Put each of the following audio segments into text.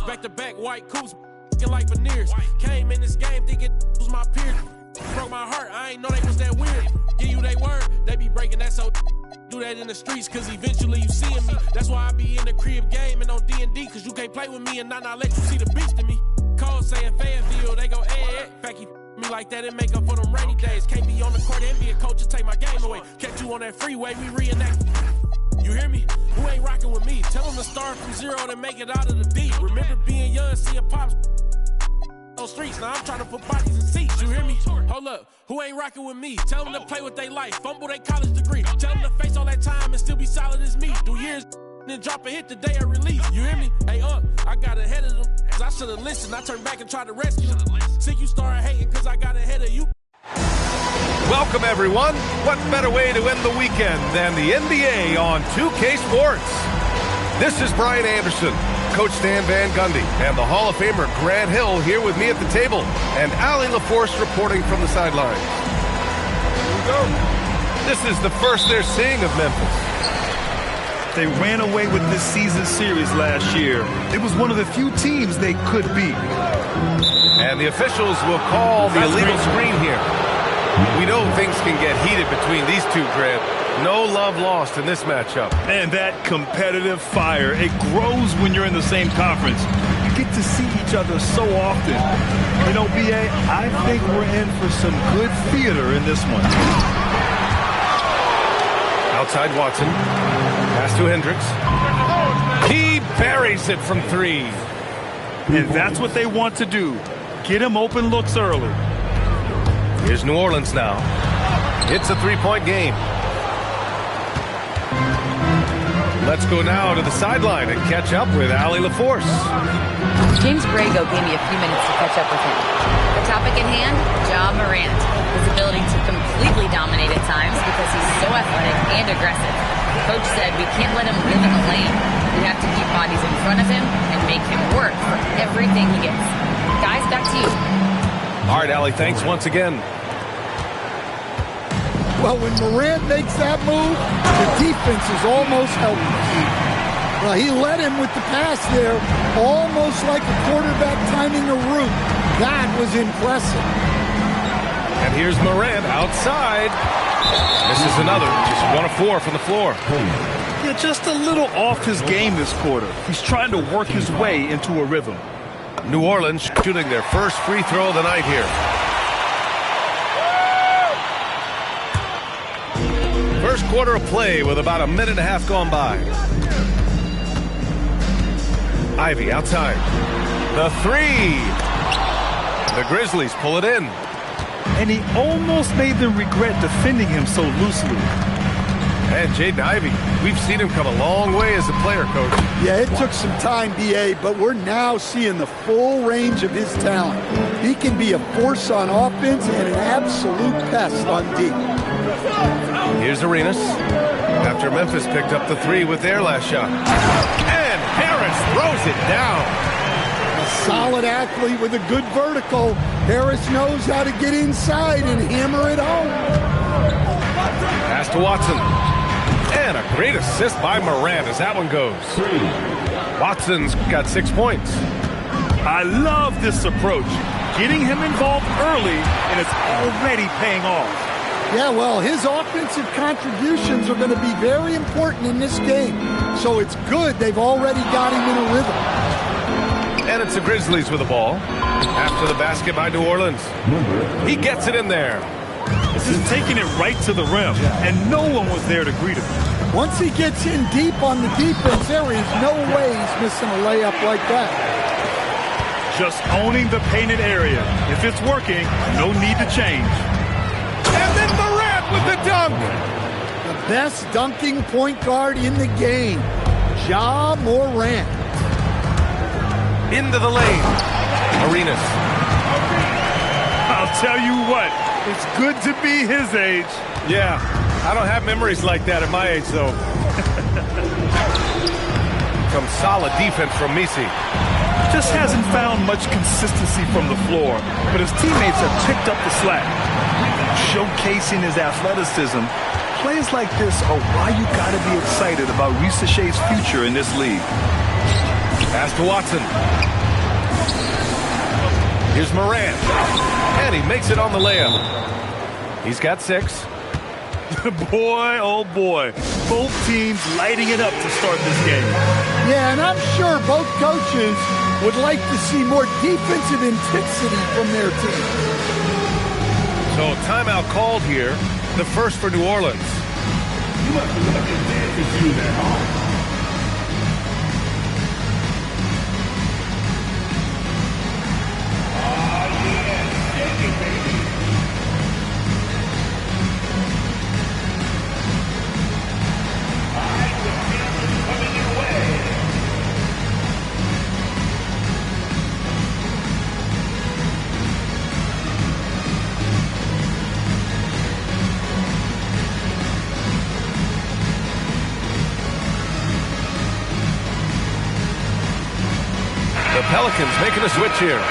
Back-to-back white coupes, like veneers. Came in this game thinking was my peer. Broke my heart, I ain't know they was that weird. Give you they word, they be breaking that so do that in the streets, cause eventually you seeing me. That's why I be in the crib gaming on D&D, cause you can't play with me and not let you see the beast in me. Call saying Fayetteville, they go, fact he me like that and make up for them rainy days. Can't be on the court and be a coach and take my game away. Catch you on that freeway, we reenact. You hear me? Who ain't rocking with me? Tell them to start from zero and make it out of the deep. Remember being young, seeing pops on streets. Now I'm trying to put bodies in seats. You hear me? Hold up. Who ain't rocking with me? Tell them to play with their life. Fumble their college degree. Tell them to face all that time and still be solid as me. Do years then drop a hit the day of release. You hear me? Hey, I got ahead of them. I should have listened. I turned back and tried to rescue them. Sick you started hating cause I got ahead of you. Welcome, everyone. What better way to end the weekend than the NBA on 2K Sports? This is Brian Anderson, Coach Stan Van Gundy, and the Hall of Famer Grant Hill here with me at the table, and Allie LaForce reporting from the sidelines. Here we go. This is the first they're seeing of Memphis. They ran away with this season series last year. It was one of the few teams they could beat. And the officials will call the illegal screen here. We know things can get heated between these two, Grant. No love lost in this matchup. And that competitive fire, it grows when you're in the same conference. You get to see each other so often. You know, B.A., I think we're in for some good theater in this one. Outside Watson. Pass to Hendricks. He buries it from three. And that's what they want to do. Get him open looks early. Here's New Orleans now. It's a three-point game. Let's go now to the sideline and catch up with Allie LaForce. James Borrego gave me a few minutes to catch up with him. The topic at hand, Ja Morant. His ability to completely dominate at times because he's so athletic and aggressive. Coach said we can't let him live in the lane. We have to keep bodies in front of him and make him work for everything he gets. Guys, back to you. All right, Allie, thanks once again. Well, when Morant makes that move, the defense is almost helpless. Well, he led him with the pass there, almost like a quarterback timing a route. That was impressive. And here's Morant outside. This is another, just 1 of 4 from the floor. Yeah, just a little off his game this quarter. He's trying to work his way into a rhythm. New Orleans shooting their first free throw of the night here. First quarter of play with about a minute and a half gone by. Ivy outside. The three. The Grizzlies pull it in. And he almost made them regret defending him so loosely. And Jaden Ivey, we've seen him come a long way as a player, Coach. Yeah, it took some time, B.A., but we're now seeing the full range of his talent. He can be a force on offense and an absolute pest on D. Here's Arenas. After Memphis picked up the three with their last shot. And Harris throws it down. A solid athlete with a good vertical. Harris knows how to get inside and hammer it home. Pass to Watson. And a great assist by Morant as that one goes. Watson's got 6 points. I love this approach. Getting him involved early, and it's already paying off. Yeah, well, his offensive contributions are going to be very important in this game. So it's good they've already got him in a rhythm. And it's the Grizzlies with the ball. After the basket by New Orleans. He gets it in there. This is taking it right to the rim, and no one was there to greet him. Once he gets in deep on the defense, there is no way he's missing a layup like that. Just owning the painted area. If it's working, no need to change. And then Morant with the dunk. The best dunking point guard in the game, Ja Morant. Into the lane. Arenas. I'll tell you what, it's good to be his age. Yeah, I don't have memories like that at my age, though. Some solid defense from Messi. Just hasn't found much consistency from the floor, but his teammates have picked up the slack. Showcasing his athleticism, plays like this are why you gotta be excited about Risa Shea's future in this league. Pass to Watson. Here's Morant. And he makes it on the layup. He's got 6. Boy, oh boy. Both teams lighting it up to start this game. Yeah, and I'm sure both coaches would like to see more defensive intensity from their team. So timeout called here, the first for New Orleans. You must have loved your dances you at home. The Pelicans making a switch here.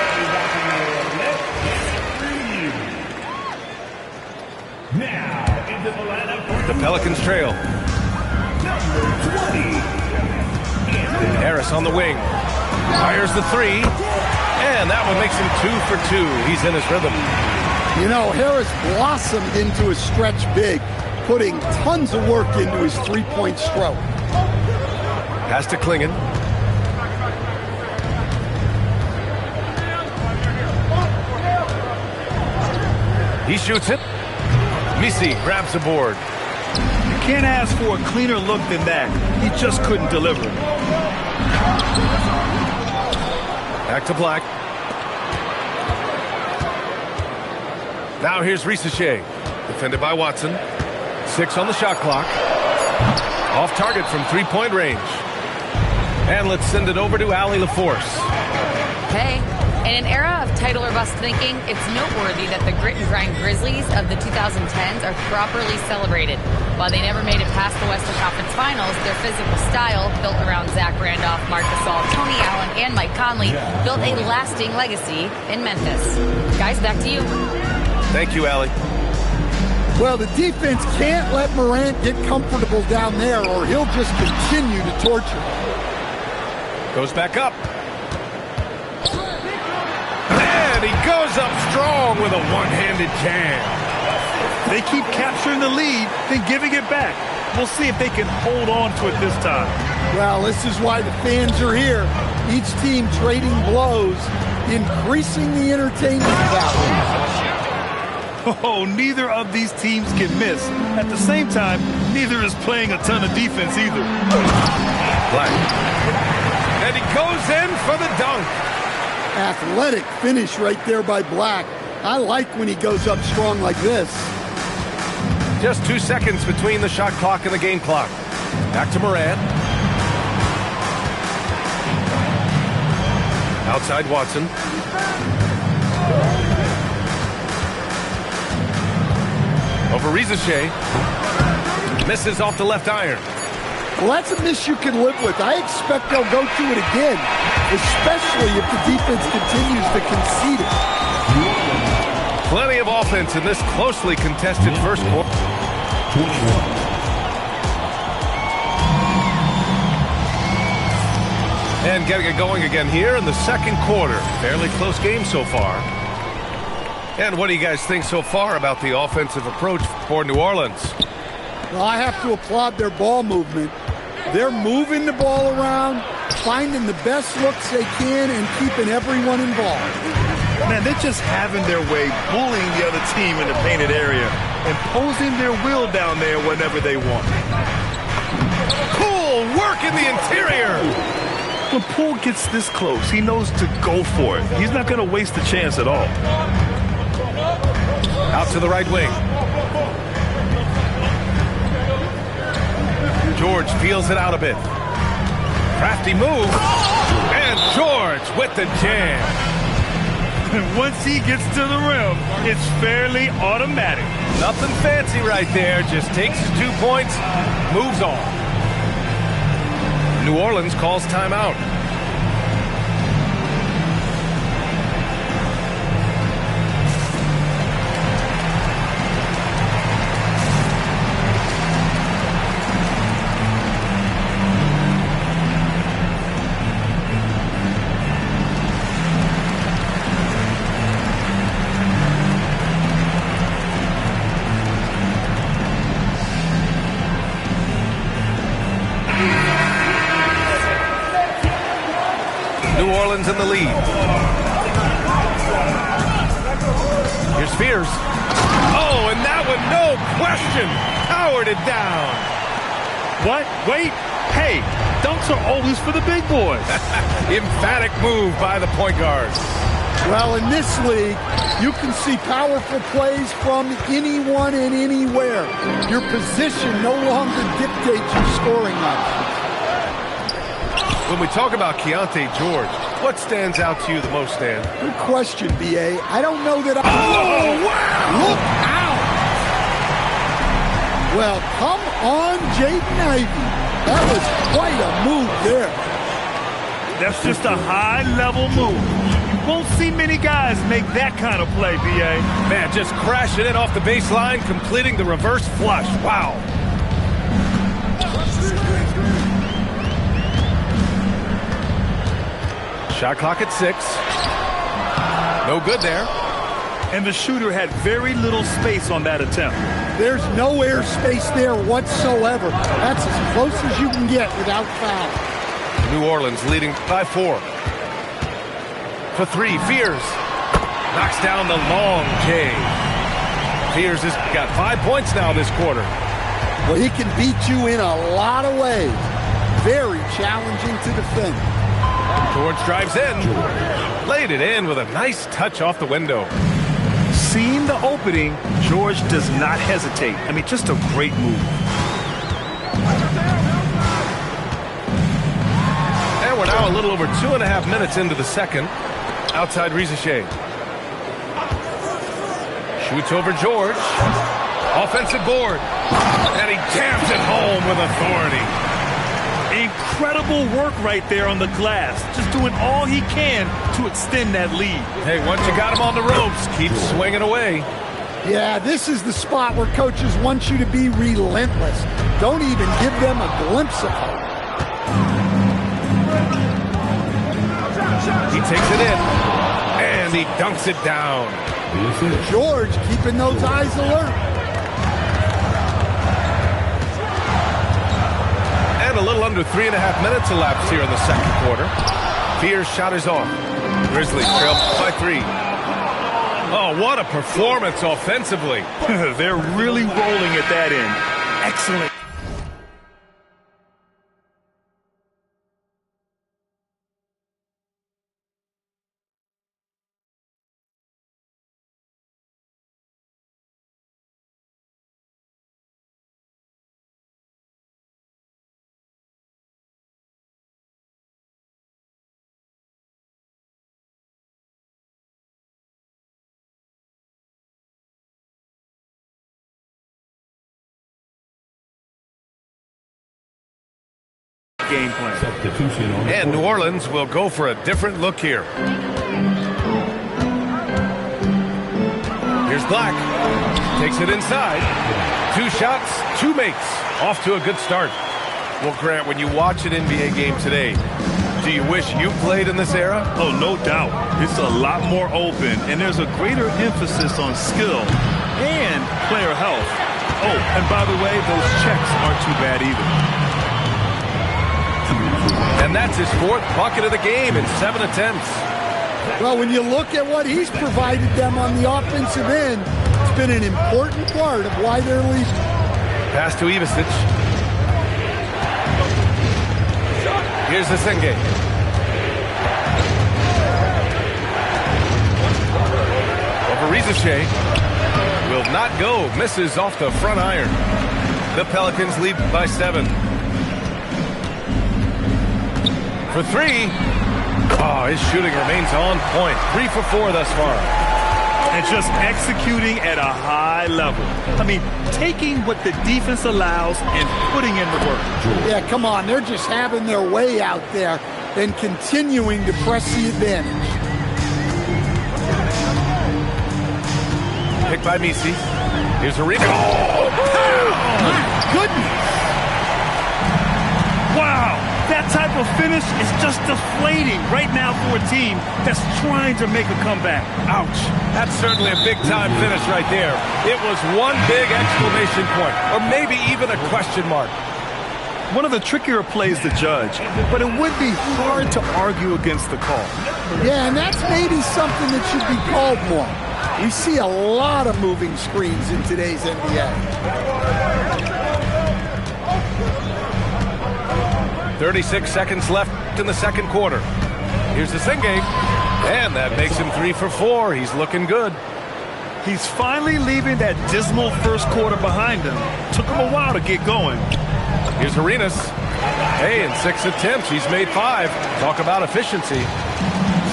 The Pelicans trail. Harris on the wing. Fires the 3. And that one makes him 2 for 2. He's in his rhythm. You know, Harris blossomed into a stretch big, putting tons of work into his three-point stroke. Pass to Klingon. He shoots it. Misi grabs the board. You can't ask for a cleaner look than that. He just couldn't deliver. Back to Black. Now here's Risacher. Defended by Watson. 6 on the shot clock. Off target from three-point range. And let's send it over to Allie LaForce. Hey, in an era of title or bust thinking, it's noteworthy that the grit and grind Grizzlies of the 2010s are properly celebrated. While they never made it past the Western Conference Finals, their physical style, built around Zach Randolph, Marc Gasol, Tony Allen, and Mike Conley, built a lasting legacy in Memphis. Guys, back to you. Thank you, Allie. Well, the defense can't let Morant get comfortable down there or he'll just continue to torture. Goes back up. And he goes up strong with a one-handed jam. They keep capturing the lead, then giving it back. We'll see if they can hold on to it this time. Well, this is why the fans are here. Each team trading blows, increasing the entertainment value. Oh, neither of these teams can miss. At the same time, neither is playing a ton of defense either. Black. And he goes in for the dunk. Athletic finish right there by Black. I like when he goes up strong like this. Just 2 seconds between the shot clock and the game clock. Back to Morant. Outside Watson. Over Risacher. Misses off the left iron. Well, that's a miss you can live with. I expect they'll go to it again, especially if the defense continues to concede it. Plenty of offense in this closely contested first quarter. And getting it going again here in the second quarter. Fairly close game so far. And what do you guys think so far about the offensive approach for New Orleans? Well, I have to applaud their ball movement. They're moving the ball around, finding the best looks they can, and keeping everyone involved. Man, they're just having their way, bullying the other team in the painted area, imposing their will down there whenever they want. Cool work in the interior. When Poole gets this close, he knows to go for it. He's not going to waste a chance at all. Out to the right wing. George feels it out a bit. Crafty move. And George with the jam. And once he gets to the rim, it's fairly automatic. Nothing fancy right there. Just takes his 2 points, moves on. New Orleans calls timeout. New Orleans in the lead. Here's Fears. Oh, and that one, no question, powered it down. What? Wait. Hey, dunks are always for the big boys. Emphatic move by the point guard. Well, in this league, you can see powerful plays from anyone and anywhere. Your position no longer dictates your scoring options. When we talk about Keontae George, what stands out to you the most, Stan? Good question, B.A. I don't know that I... Oh, wow! Look out! Well, come on, Jaden Ivey. That was quite a move there. That's just a high-level move. You won't see many guys make that kind of play, B.A. Man, just crashing it off the baseline, completing the reverse flush. Wow. Shot clock at 6. No good there. And the shooter had very little space on that attempt. There's no air space there whatsoever. That's as close as you can get without foul. New Orleans leading by 4. For 3, Fears. Knocks down the long J. Fears has got 5 points now this quarter. Well, he can beat you in a lot of ways. Very challenging to defend. George drives in. Laid it in with a nice touch off the window. Seeing the opening, George does not hesitate. I mean, just a great move. And we're now a little over 2.5 minutes into the second. Outside Rizachet. Shoots over George. Offensive board. And he jams it home with authority. Incredible work right there on the glass. Just doing all he can to extend that lead. Hey, once you got him on the ropes, keep swinging away. Yeah, this is the spot where coaches want you to be relentless. Don't even give them a glimpse of hope. He takes it in, and he dunks it down. George keeping those eyes alert. And a little under 3.5 minutes elapsed here in the second quarter. Fears shot is off. Grizzlies trail by 3. Oh, what a performance offensively. They're really rolling at that end. Excellent. Game plan. Substitution on And New Orleans will go for a different look here. Here's Black. Takes it inside. 2 shots, 2 makes. Off to a good start. Well, Grant, when you watch an NBA game today, do you wish you played in this era? Oh, no doubt. It's a lot more open, and there's a greater emphasis on skill and player health. Oh, and by the way, those checks aren't too bad either. And that's his 4th bucket of the game in 7 attempts. Well, when you look at what he's provided them on the offensive end, it's been an important part of why they're leading. Pass to Ivicic. Here's the Senge. Over Rizachet. Will not go. Misses off the front iron. The Pelicans lead by 7. For 3. Oh, his shooting remains on point. 3 for 4 thus far. And just executing at a high level. I mean, taking what the defense allows and putting in the work. Yeah, come on. They're just having their way out there and continuing to press the advantage. Picked by Misi. Here's a rebound. Oh, My goodness. wow. That type of finish is just deflating right now for a team that's trying to make a comeback. Ouch. That's certainly a big-time finish right there. It was one big exclamation point, or maybe even a question mark. One of the trickier plays to judge, but it would be hard to argue against the call. Yeah, and that's maybe something that should be called more. We see a lot of moving screens in today's NBA. 36 seconds left in the second quarter. Here's the Singate, and that makes him 3 for 4. He's looking good. He's finally leaving that dismal first quarter behind him. Took him a while to get going. Here's Arenas. Hey, in 6 attempts, he's made 5. Talk about efficiency.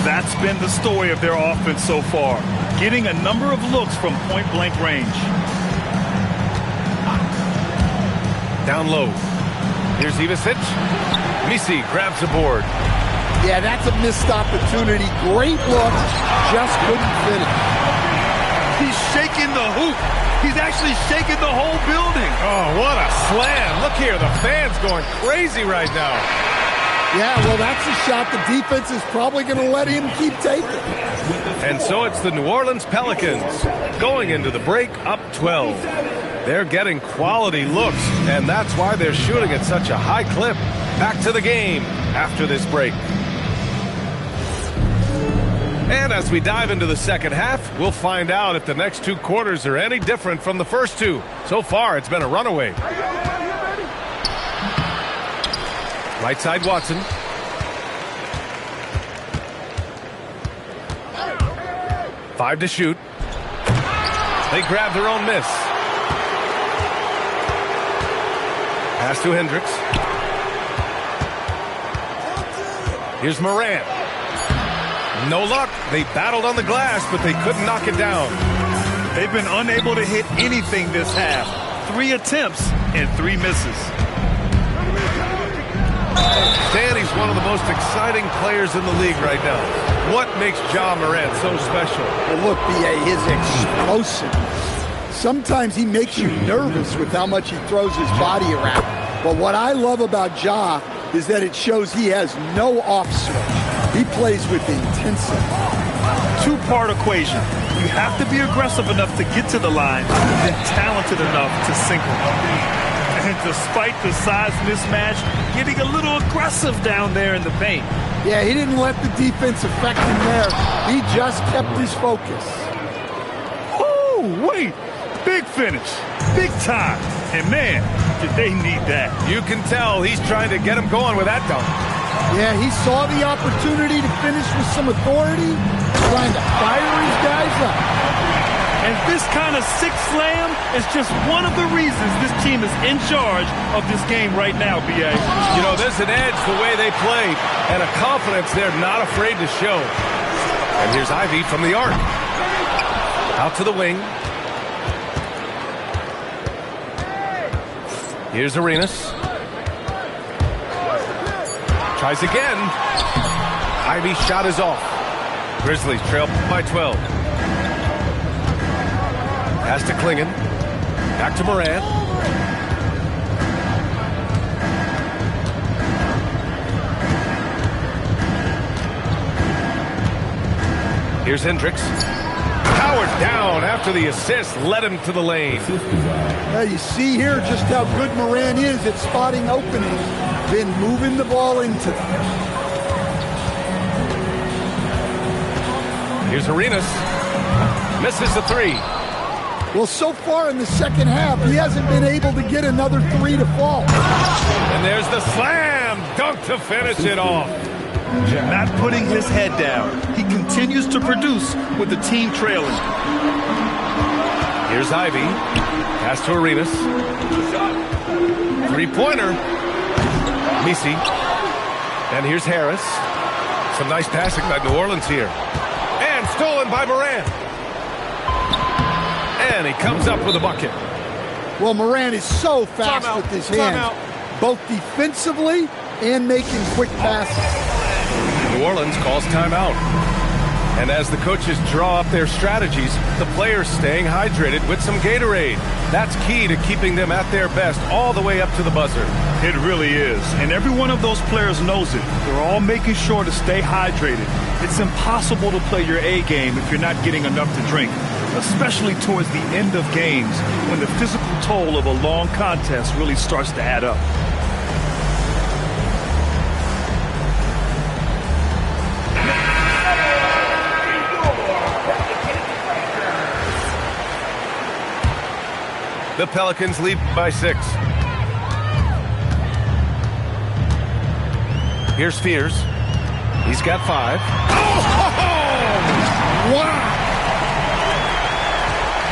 That's been the story of their offense so far. Getting a number of looks from point-blank range. Down low. Here's Ivicic. Misi grabs the board. Yeah, that's a missed opportunity. Great look, just couldn't finish. He's shaking the hoop. He's actually shaking the whole building. Oh, what a slam. Look here, the fans going crazy right now. Yeah, well, that's a shot the defense is probably going to let him keep taking. And so it's the New Orleans Pelicans going into the break up 12. They're getting quality looks, and that's why they're shooting at such a high clip. Back to the game after this break. And as we dive into the second half, we'll find out if the next 2 quarters are any different from the first 2. So far, it's been a runaway. Right side, Watson. Five to shoot. They grab their own miss. Pass to Hendricks. Here's Morant. No luck. They battled on the glass, but they couldn't knock it down. They've been unable to hit anything this half. 3 attempts and 3 misses. Danny's one of the most exciting players in the league right now. What makes Ja Morant so special? Well, look, B.A., his explosiveness. Sometimes he makes you nervous with how much he throws his body around. But what I love about Ja is that it shows he has no off switch. He plays with intensity. 2-part equation. You have to be aggressive enough to get to the line and talented enough to sink them. And despite the size mismatch, getting a little aggressive down there in the paint. Yeah, he didn't let the defense affect him there. He just kept his focus. Oh, wait. Big finish. Big time. And man, did they need that. You can tell he's trying to get him going with that dunk. Yeah, he saw the opportunity to finish with some authority, trying to fire his guys up. And this kind of sick slam is just one of the reasons this team is in charge of this game right now, B.A. You know, there's an edge the way they play and a confidence they're not afraid to show. And here's Ivy from the arc. Out to the wing. Here's Arenas. Tries again. Ivy's shot is off. Grizzlies trail by 12. Pass to Klingon. Back to Morant. Here's Hendricks. Powered down after the assist led him to the lane. You see here just how good Morant is at spotting openings, then moving the ball into them. Here's Arenas. Misses the 3. Well, so far in the second half, he hasn't been able to get another 3 to fall. And there's the slam dunk to finish it off. Not putting his head down. He continues to produce with the team trailing. Here's Ivy. Pass to Arenas. 3-pointer. Misi. And here's Harris. Some nice passing by New Orleans here. And stolen by Morant. And he comes up with a bucket. Well, Morant is so fast with his hands, both defensively and making quick passes. New Orleans calls timeout. And as the coaches draw up their strategies, the players staying hydrated with some Gatorade. That's key to keeping them at their best all the way up to the buzzer. It really is. And every one of those players knows it. They're all making sure to stay hydrated. It's impossible to play your A game if you're not getting enough to drink, especially towards the end of games when the physical toll of a long contest really starts to add up. The Pelicans lead by 6. Here's Fears. He's got 5. Wow!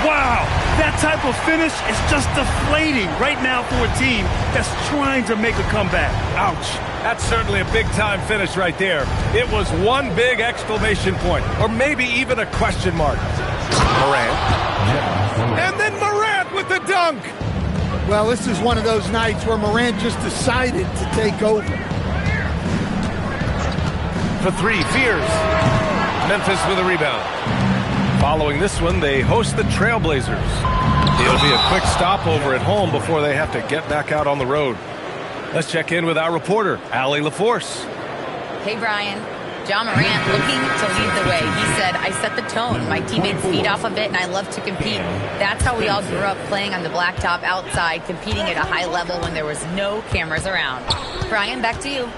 Wow, that type of finish is just deflating right now for a team that's trying to make a comeback. Ouch. That's certainly a big-time finish right there. It was one big exclamation point, or maybe even a question mark. Morant. And then Morant with the dunk. Well, this is one of those nights where Morant just decided to take over. For 3, Fears. Memphis with a rebound. Following this one, they host the Trailblazers. It'll be a quick stopover at home before they have to get back out on the road. Let's check in with our reporter, Allie LaForce. Hey, Brian. Ja Morant looking to lead the way. He said, I set the tone. My teammates feed off of it, and I love to compete. That's how we all grew up, playing on the blacktop outside, competing at a high level when there was no cameras around. Brian, back to you.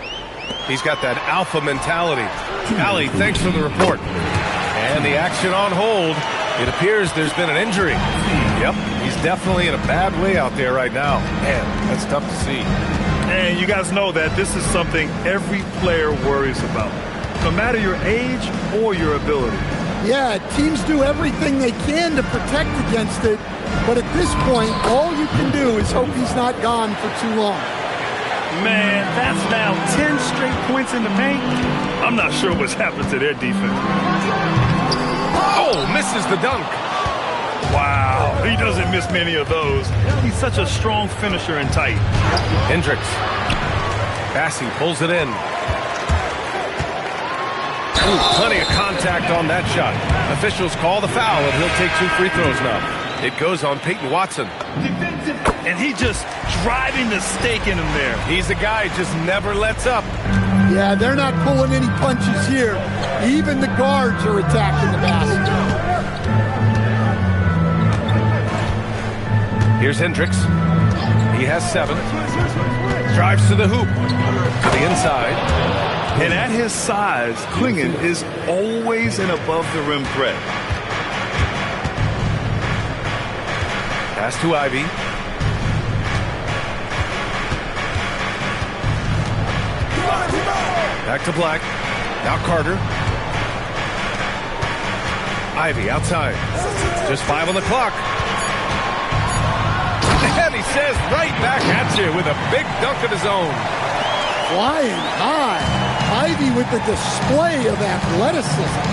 He's got that alpha mentality. Allie, thanks for the report. And the action on hold. It appears there's been an injury. Yep, he's definitely in a bad way out there right now. Man, that's tough to see. And you guys know that this is something every player worries about, no matter your age or your ability. Yeah, teams do everything they can to protect against it, but at this point, all you can do is hope he's not gone for too long. Man, that's now 10 straight points in the paint. I'm not sure what's happened to their defense. Oh, misses the dunk. Wow, he doesn't miss many of those. He's such a strong finisher and tight. Hendricks. Bassey pulls it in. Ooh, plenty of contact on that shot. Officials call the foul, and he'll take 2 free throws now. It goes on Peyton Watson. And he just driving the stake in him there. He's a guy who just never lets up. Yeah, they're not pulling any punches here. Even the guards are attacking the basket. Here's Hendricks. He has 7. Drives to the hoop. To the inside. And at his size, Clingan is always an above-the-rim threat. Pass to Ivy. Back to Black. Now Carter. Ivy outside. Just 5 on the clock. And he says right back at you with a big dunk of his own. Flying high. Ivy with the display of athleticism.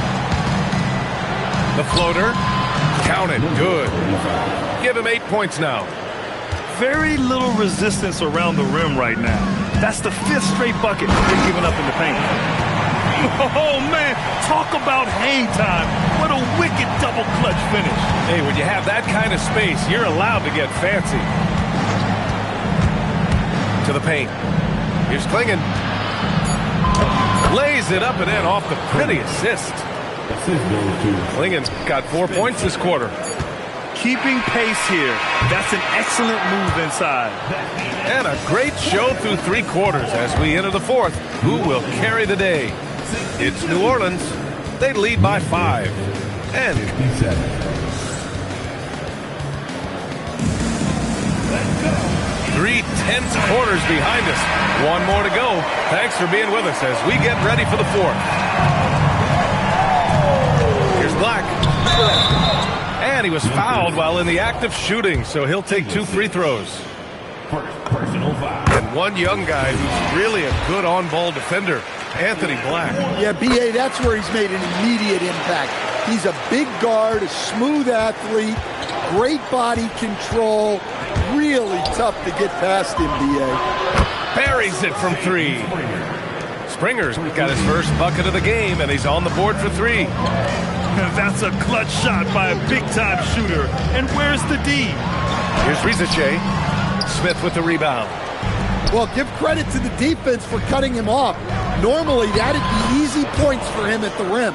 The floater. Count it. Good. Give him 8 points now. Very little resistance around the rim right now. That's the 5th straight bucket they're giving up in the paint. Oh, man, talk about hang time. What a wicked double clutch finish. Hey, when you have that kind of space, you're allowed to get fancy. To the paint. Here's Clingan. Lays it up and in off the pretty assist. Clingan's got 4 points this quarter. Keeping pace here. That's an excellent move inside. And a great show through 3 quarters as we enter the 4th. Who will carry the day? It's New Orleans. They lead by 5. And 3 tense quarters behind us. 1 more to go. Thanks for being with us as we get ready for the 4th. Here's Black. And he was fouled while in the act of shooting, so he'll take 2 free throws. Personal foul. And one young guy who's really a good on-ball defender, Anthony Black. Yeah, B.A., that's where he's made an immediate impact. He's a big guard, a smooth athlete, great body control, really tough to get past him, B.A. Buries it from 3. Springer's got his first bucket of the game, and he's on the board for 3. That's a clutch shot by a big-time shooter. And where's the D? Here's Rizache. Smith with the rebound. Well, give credit to the defense for cutting him off. Normally, that'd be easy points for him at the rim.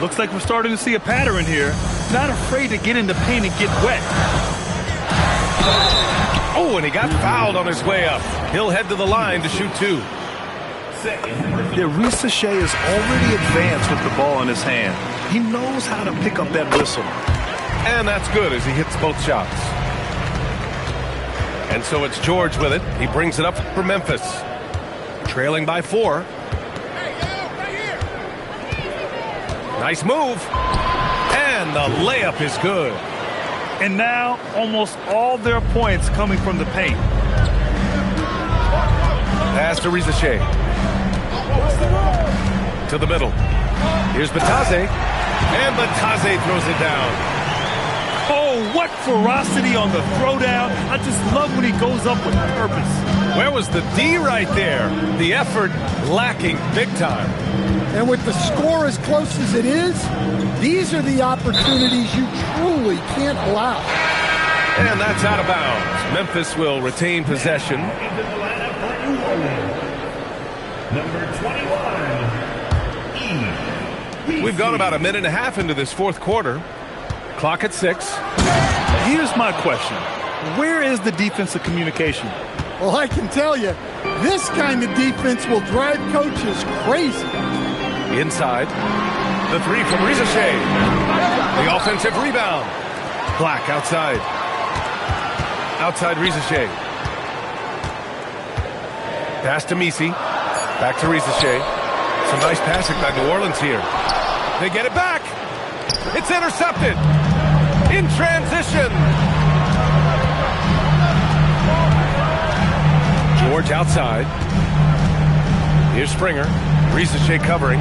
Looks like we're starting to see a pattern here. Not afraid to get in the paint and get wet. Oh, and he got fouled on his way up. He'll head to the line to shoot 2. Yeah, Rizache is already advanced with the ball in his hand. He knows how to pick up that whistle. And that's good as he hits both shots. And so it's George with it. He brings it up for Memphis. Trailing by 4. Nice move. And the layup is good. And now almost all their points coming from the paint. Pass to Rizache. To the middle. Here's Batase. And Batase throws it down. Oh, what ferocity on the throwdown. I just love when he goes up with purpose. Where was the D right there? The effort lacking big time. And with the score as close as it is, these are the opportunities you truly can't allow. And that's out of bounds. Memphis will retain possession. Number 21. We've gone about a minute and a half into this fourth quarter. Clock at 6. Here's my question. Where is the defensive communication? Well, I can tell you, this kind of defense will drive coaches crazy. Inside. The 3 from Rizache. The offensive rebound. Black outside. Outside Rizache. Pass to Misi. Back to Rizache. Some nice passing by New Orleans here. They get it back. It's intercepted. In transition. George outside. Here's Springer. Rizache covering.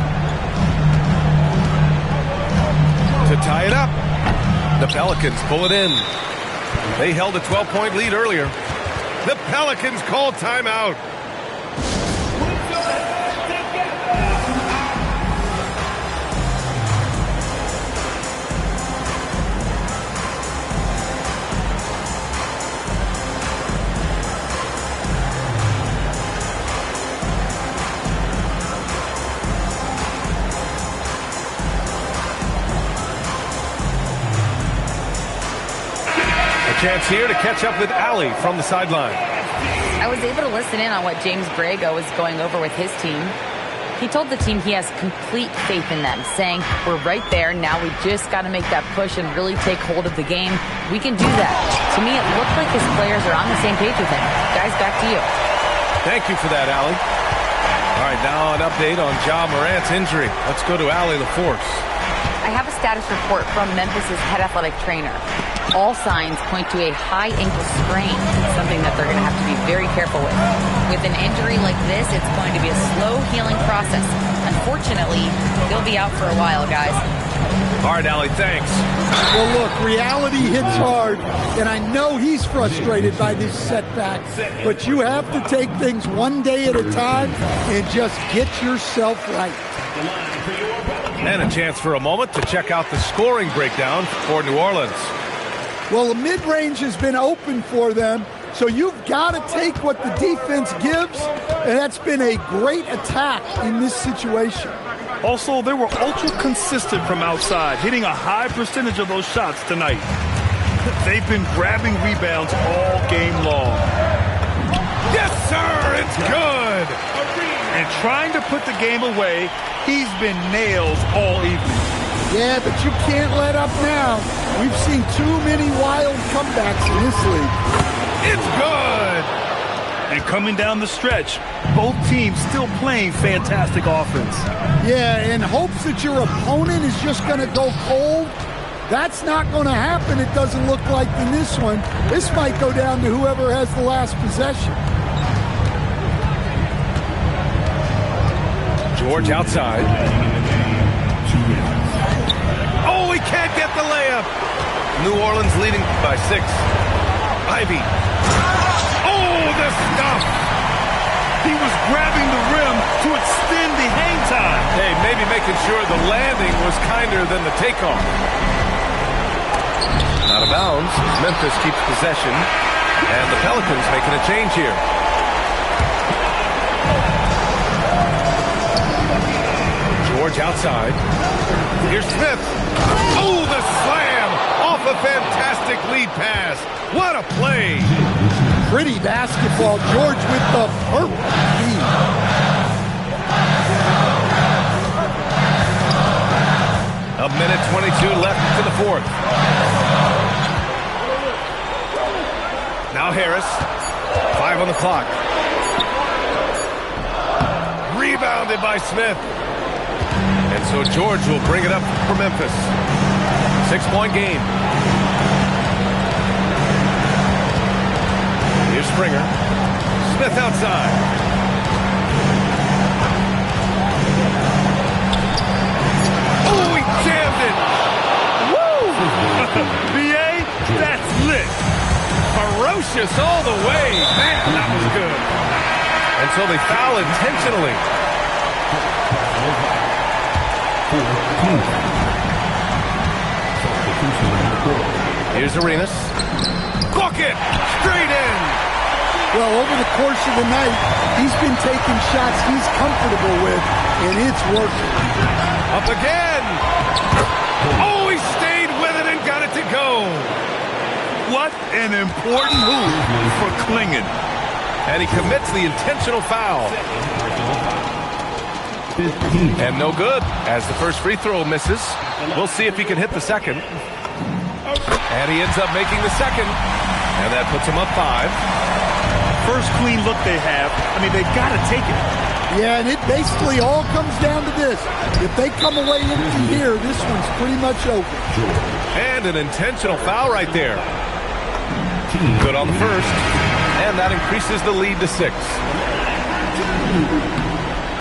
To tie it up. The Pelicans pull it in. They held a 12-point lead earlier. The Pelicans call timeout. Chance here to catch up with Allie from the sideline. I was able to listen in on what James Borrego was going over with his team. He told the team he has complete faith in them, saying, we're right there, now we just got to make that push and really take hold of the game. We can do that. To me, it looked like his players are on the same page with him. Guys, back to you. Thank you for that, Allie. All right, now an update on Ja Morant's injury. Let's go to Allie LaForce. I have a status report from Memphis's head athletic trainer. All signs point to a high ankle sprain, something that they're going to have to be very careful with. With an injury like this, it's going to be a slow healing process. Unfortunately, he'll be out for a while, guys. All right, Allie, thanks. Well, look, reality hits hard, and I know he's frustrated by this setback, but you have to take things one day at a time and just get yourself right. And a chance for a moment to check out the scoring breakdown for New Orleans. Well, the mid-range has been open for them, so you've got to take what the defense gives, and that's been a great attack in this situation. Also, they were ultra consistent from outside, hitting a high percentage of those shots tonight. They've been grabbing rebounds all game long. Yes, sir, it's good. And trying to put the game away, he's been nails all evening. Yeah, but you can't let up now. We've seen too many wild comebacks in this league. It's good. And coming down the stretch, both teams still playing fantastic offense. Yeah, in hopes that your opponent is just going to go cold, that's not going to happen, it doesn't look like in this one. This might go down to whoever has the last possession. George outside. Oh, he can't get the layup. New Orleans leading by 6. Ivy. Oh, the stuff. He was grabbing the rim to extend the hang time. Hey, maybe making sure the landing was kinder than the takeoff. Out of bounds. Memphis keeps possession. And the Pelicans making a change here. George outside. Here's Smith. Oh, the slam off a fantastic lead pass. What a play. Pretty basketball. George with the perfect feed. A minute 22 left to the fourth. Now Now Harris. 5 on the clock. Rebounded by Smith. And so George will bring it up for Memphis. 6-point game. Here's Springer. Smith outside. Oh, he jammed it. Woo! B.A., that's lit. Ferocious all the way. Man, that was good. And so they foul intentionally. Here's Arenas. Bucket! Straight in! Well, over the course of the night, he's been taking shots he's comfortable with, and it's working. Up again! Oh, he stayed with it and got it to go! What an important move for Klingon. And he commits the intentional foul. And no good, as the first free throw misses. We'll see if he can hit the second. And he ends up making the second. And that puts him up 5. First clean look they have. I mean, they've got to take it. Yeah, and it basically all comes down to this. If they come away empty here, this one's pretty much over. And an intentional foul right there. Good on the first. And that increases the lead to 6.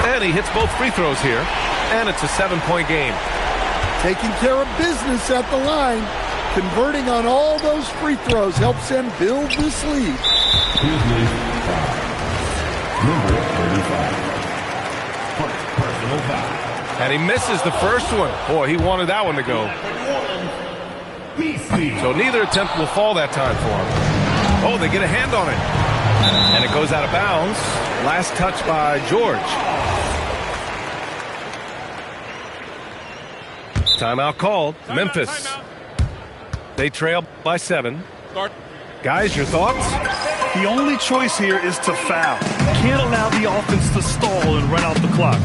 And he hits both free throws here. And it's a 7-point game. Taking care of business at the line. Converting on all those free throws helps them build this lead. Number 35. Personal foul. And he misses the first one. Boy, he wanted that one to go. So neither attempt will fall that time for him. Oh, they get a hand on it. And it goes out of bounds. Last touch by George. Timeout called. Memphis. They trail by 7. Guys, your thoughts? The only choice here is to foul. You can't allow the offense to stall and run out the clock.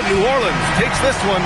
New Orleans takes this one.